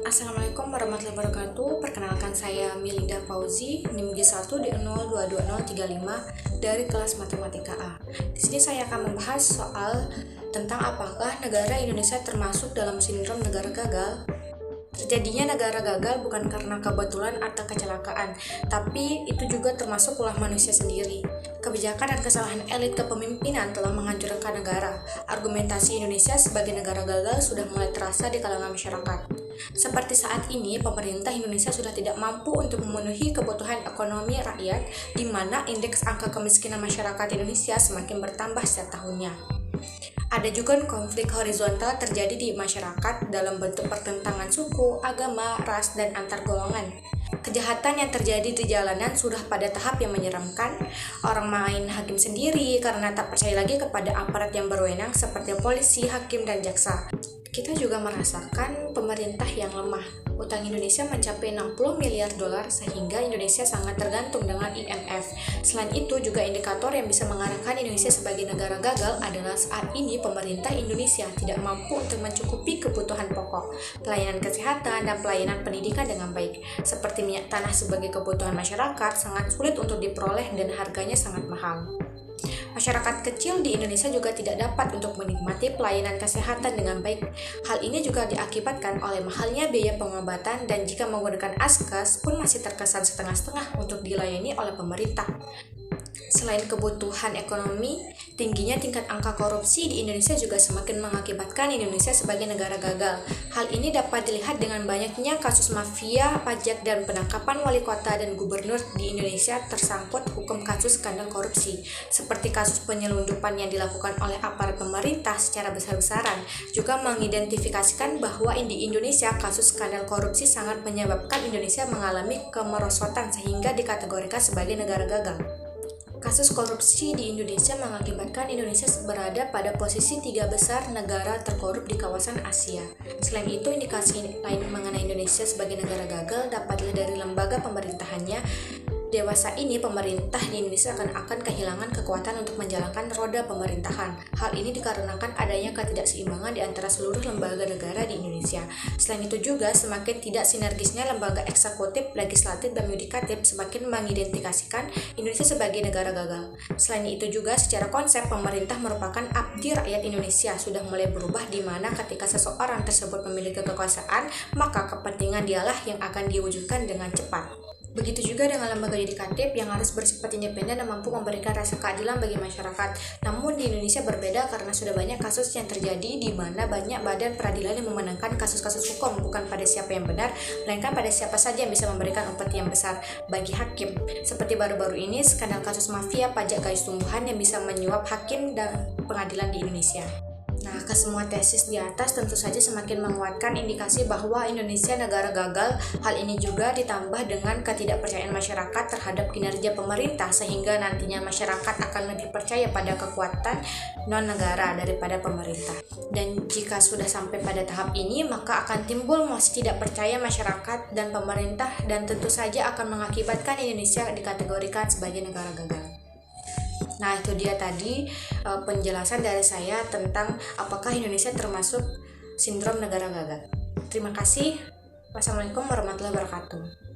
Assalamualaikum warahmatullahi wabarakatuh. Perkenalkan saya Milinda Fauzi, NIM G1 di 022035 dari kelas Matematika A. Di sini saya akan membahas soal tentang apakah negara Indonesia termasuk dalam sindrom negara gagal. Terjadinya negara gagal bukan karena kebetulan atau kecelakaan, tapi itu juga termasuk ulah manusia sendiri. Kebijakan dan kesalahan elit kepemimpinan telah menghancurkan negara. Argumentasi Indonesia sebagai negara gagal sudah mulai terasa di kalangan masyarakat. Seperti saat ini, pemerintah Indonesia sudah tidak mampu untuk memenuhi kebutuhan ekonomi rakyat, di mana indeks angka kemiskinan masyarakat Indonesia semakin bertambah setiap tahunnya. Ada juga konflik horizontal terjadi di masyarakat dalam bentuk pertentangan suku, agama, ras, dan antar golongan. Kejahatan yang terjadi di jalanan sudah pada tahap yang menyeramkan. Orang main hakim sendiri karena tak percaya lagi kepada aparat yang berwenang seperti polisi, hakim, dan jaksa. Kita juga merasakan pemerintah yang lemah. Utang Indonesia mencapai 60 miliar dolar sehingga Indonesia sangat tergantung dengan IMF. Selain itu juga indikator yang bisa mengarahkan Indonesia sebagai negara gagal adalah saat ini pemerintah Indonesia tidak mampu untuk mencukupi kebutuhan pokok, pelayanan kesehatan, dan pelayanan pendidikan dengan baik. Seperti minyak tanah sebagai kebutuhan masyarakat sangat sulit untuk diperoleh dan harganya sangat mahal. Masyarakat kecil di Indonesia juga tidak dapat untuk menikmati pelayanan kesehatan dengan baik. Hal ini juga diakibatkan oleh mahalnya biaya pengobatan dan jika menggunakan Askas pun masih terkesan setengah-setengah untuk dilayani oleh pemerintah. Selain kebutuhan ekonomi, tingginya tingkat angka korupsi di Indonesia juga semakin mengakibatkan Indonesia sebagai negara gagal. Hal ini dapat dilihat dengan banyaknya kasus mafia, pajak, dan penangkapan wali kota dan gubernur di Indonesia tersangkut hukum kasus skandal korupsi, seperti kasus penyelundupan yang dilakukan oleh aparat pemerintah secara besar-besaran, juga mengidentifikasikan bahwa di Indonesia kasus skandal korupsi sangat menyebabkan Indonesia mengalami kemerosotan sehingga dikategorikan sebagai negara gagal. Kasus korupsi di Indonesia mengakibatkan Indonesia berada pada posisi 3 besar negara terkorup di kawasan Asia. Selain itu, indikasi lain mengenai Indonesia sebagai negara gagal dapat dilihat dari lembaga pemerintahannya. Dewasa ini, pemerintah di Indonesia akan kehilangan kekuatan untuk menjalankan roda pemerintahan. Hal ini dikarenakan adanya ketidakseimbangan di antara seluruh lembaga negara di Indonesia. Selain itu juga, semakin tidak sinergisnya lembaga eksekutif, legislatif, dan yudikatif semakin mengidentifikasikan Indonesia sebagai negara gagal. Selain itu juga, secara konsep, pemerintah merupakan abdi rakyat Indonesia sudah mulai berubah di mana ketika seseorang tersebut memiliki kekuasaan, maka kepentingan dialah yang akan diwujudkan dengan cepat. Begitu juga dengan lembaga yudikatif yang harus bersifat independen dan mampu memberikan rasa keadilan bagi masyarakat. Namun di Indonesia berbeda karena sudah banyak kasus yang terjadi di mana banyak badan peradilan yang memenangkan kasus-kasus hukum bukan pada siapa yang benar, melainkan pada siapa saja yang bisa memberikan upeti yang besar bagi hakim. Seperti baru-baru ini skandal kasus mafia pajak gaji tumbuhan yang bisa menyuap hakim dan pengadilan di Indonesia. Nah, kesemua tesis di atas tentu saja semakin menguatkan indikasi bahwa Indonesia negara gagal. Hal ini juga ditambah dengan ketidakpercayaan masyarakat terhadap kinerja pemerintah sehingga nantinya masyarakat akan lebih percaya pada kekuatan non-negara daripada pemerintah. Dan jika sudah sampai pada tahap ini, maka akan timbul masih tidak percaya masyarakat dan pemerintah dan tentu saja akan mengakibatkan Indonesia dikategorikan sebagai negara gagal. Nah, itu dia tadi penjelasan dari saya tentang apakah Indonesia termasuk sindrom negara gagal. Terima kasih. Wassalamualaikum warahmatullahi wabarakatuh.